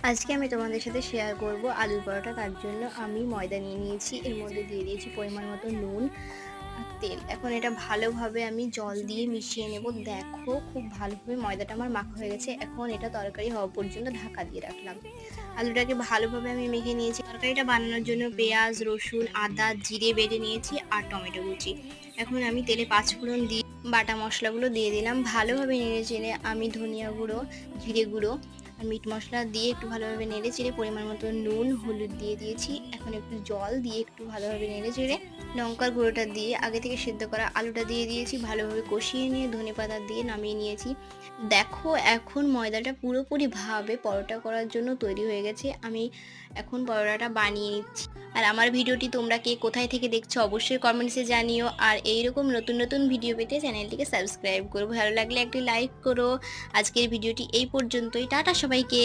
আজকে আমি তোমাদের সাথে শেয়ার করব আলুর পরোটা। তার জন্য আমি ময়দা নিয়ে নিয়েছি, এর মধ্যে দিয়ে দিয়েছি পরিমাণ মতো নুন আর তেল। এখন এটা ভালোভাবে আমি জল দিয়ে মিশিয়ে নেব। দেখো খুব ভালোভাবে ময়দাটা আমার মাখা হয়ে গেছে। এখন এটা তরকারি হওয়া পর্যন্ত ঢাকা দিয়ে রাখলাম। আলুটাকে ভালোভাবে আমি মেখে নিয়েছি। তরকারিটা বানানোর জন্য পেঁয়াজ, রসুন, আদা, জিরে বেটে নিয়েছি আর টমেটো কুচি। এখন আমি তেলে 5 ফোড়ন দিয়ে বাটা মশলাগুলো দিয়ে দিলাম। ভালোভাবে নেড়ে চেড়ে আমি ধনিয়া গুঁড়ো, জিরে গুঁড়ো আর মিট মশলা দিয়ে একটু ভালোভাবে নেড়ে চেড়ে পরিমাণ মতো নুন, হলুদ দিয়ে দিয়েছি। এখন একটু জল দিয়ে একটু ভালোভাবে নেড়ে চেড়ে লঙ্কার গুঁড়োটা দিয়ে আগে থেকে সেদ্ধ করা আলুটা দিয়ে দিয়েছি। ভালোভাবে কষিয়ে নিয়ে ধনেপাতা দিয়ে নামিয়ে নিয়েছি। দেখো এখন ময়দাটা পুরোপুরিভাবে পরোটা করার জন্য তৈরি হয়ে গেছে। আমি এখন পরোটাটা বানিয়ে নিচ্ছি। আর আমার ভিডিওটি তোমরা কে কোথায় থেকে দেখছো অবশ্যই কমেন্টসে জানিও। আর এইরকম নতুন নতুন ভিডিও পেতে চ্যানেলটিকে সাবস্ক্রাইব করো। ভালো লাগলে একটি লাইক করো। আজকের ভিডিওটি এই পর্যন্তই। টাটা সবাইকে।